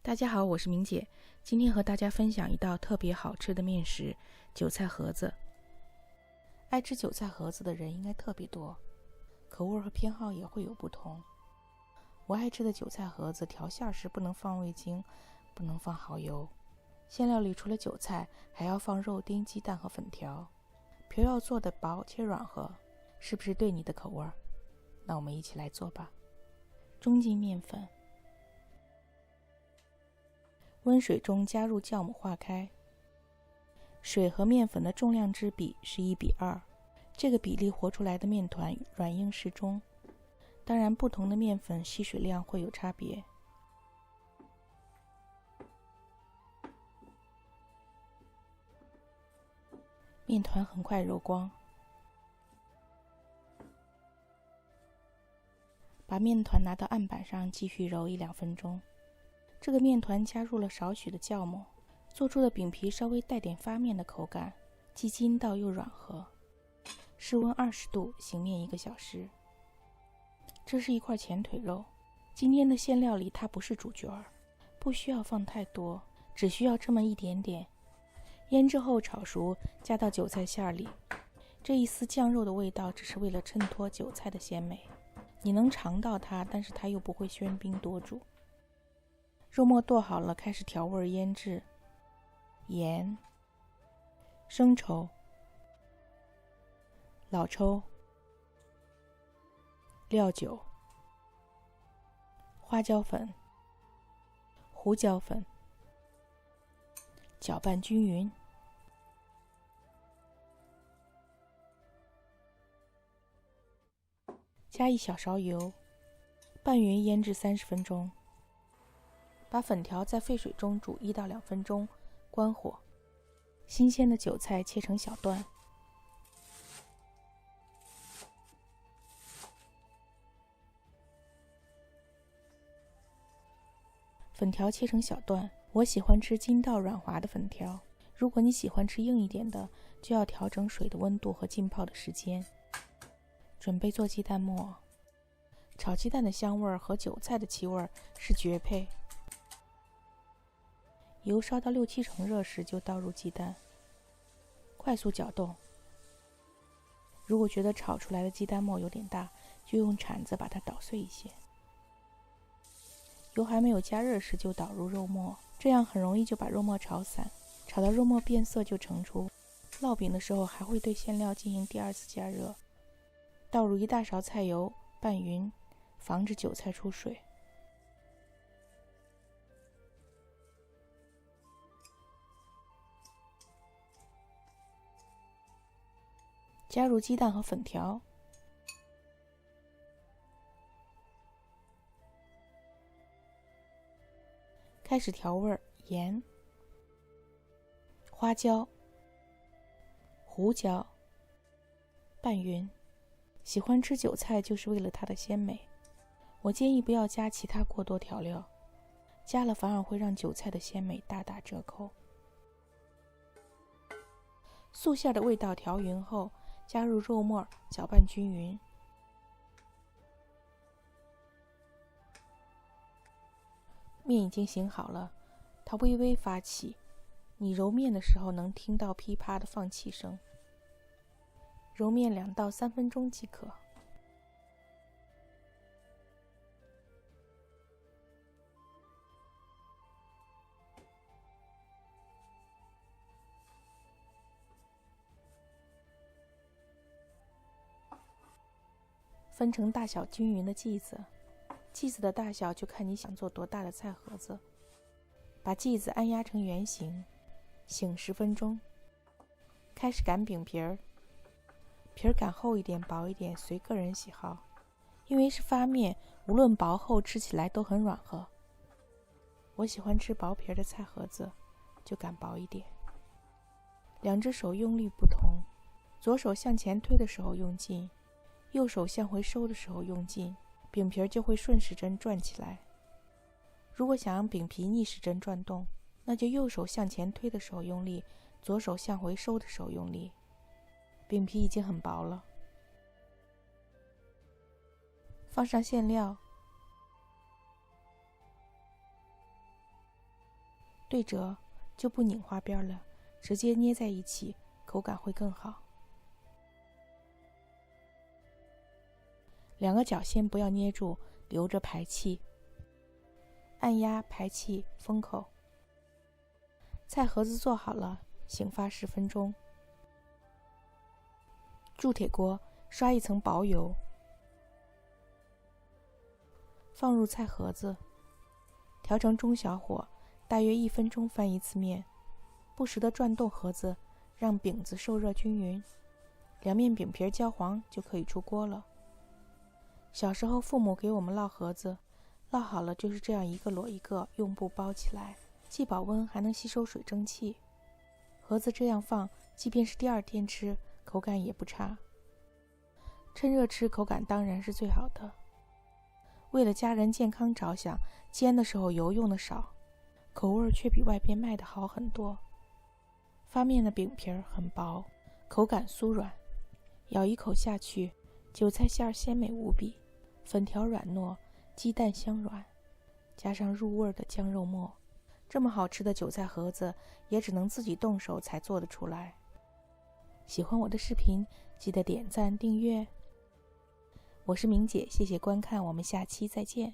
大家好，我是明姐，今天和大家分享一道特别好吃的面食——韭菜盒子。爱吃韭菜盒子的人应该特别多，口味和偏好也会有不同。我爱吃的韭菜盒子调馅时不能放味精，不能放蚝油。馅料里除了韭菜，还要放肉丁、鸡蛋和粉条。皮要做的薄且软和，是不是对你的口味？那我们一起来做吧。中筋面粉，温水中加入酵母化开，水和面粉的重量之比是1:2，这个比例和出来的面团软硬适中。当然，不同的面粉吸水量会有差别。面团很快揉光，把面团拿到案板上继续揉1-2分钟。这个面团加入了少许的酵母，做出的饼皮稍微带点发面的口感，既筋道又软和。室温20度，醒面1个小时。这是一块前腿肉，今天的馅料里它不是主角儿，不需要放太多，只需要这么一点点。腌制后炒熟，加到韭菜馅里。这一丝酱肉的味道只是为了衬托韭菜的鲜美，你能尝到它，但是它又不会喧宾夺主。肉末剁好了，开始调味腌制：盐、生抽、老抽、料酒、花椒粉、胡椒粉，搅拌均匀。加1小勺油，拌匀腌制30分钟。把粉条在沸水中煮1到2分钟，关火。新鲜的韭菜切成小段，粉条切成小段。我喜欢吃筋道软滑的粉条，如果你喜欢吃硬一点的，就要调整水的温度和浸泡的时间。准备做鸡蛋末，炒鸡蛋的香味和韭菜的气味是绝配。油烧到6-7成热时就倒入鸡蛋，快速搅动。如果觉得炒出来的鸡蛋末有点大，就用铲子把它捣碎一些。油还没有加热时就倒入肉末，这样很容易就把肉末炒散。炒到肉末变色就盛出。烙饼的时候还会对馅料进行第2次加热。倒入1大勺菜油，拌匀，防止韭菜出水。加入鸡蛋和粉条，开始调味：盐、花椒、胡椒，拌匀。喜欢吃韭菜就是为了它的鲜美，我建议不要加其他过多调料，加了反而会让韭菜的鲜美大打折扣。素馅的味道调匀后，加入肉末，搅拌均匀。面已经醒好了，它微微发起，你揉面的时候能听到噼啪的放气声。揉面2到3分钟即可。分成大小均匀的剂子，剂子的大小就看你想做多大的菜盒子。把剂子按压成圆形，醒10分钟。开始擀饼皮儿，皮儿擀厚一点薄一点随个人喜好，因为是发面，无论薄厚吃起来都很软和。我喜欢吃薄皮儿的菜盒子，就擀薄一点。2只手用力不同，左手向前推的时候用劲，右手向回收的时候用劲，饼皮就会顺时针转起来。如果想让饼皮逆时针转动，那就右手向前推的时候用力，左手向回收的时候用力。饼皮已经很薄了，放上馅料，对折就不拧花边了，直接捏在一起，口感会更好。两个角先不要捏住，留着排气。按压排气，封口。菜盒子做好了，醒发10分钟。铸铁锅刷一层薄油，放入菜盒子，调成中小火，大约1分钟翻一次面，不时地转动盒子，让饼子受热均匀，两面饼皮焦黄就可以出锅了。小时候父母给我们烙盒子，烙好了就是这样一个摞一个，用布包起来，既保温还能吸收水蒸气。盒子这样放，即便是第2天吃，口感也不差。趁热吃，口感当然是最好的。为了家人健康着想，煎的时候油用的少，口味却比外边卖的好很多。发面的饼皮很薄，口感酥软，咬一口下去，韭菜馅鲜美无比，粉条软糯，鸡蛋香软，加上入味的姜肉末，这么好吃的韭菜盒子也只能自己动手才做得出来。喜欢我的视频，记得点赞订阅。我是明姐，谢谢观看，我们下期再见。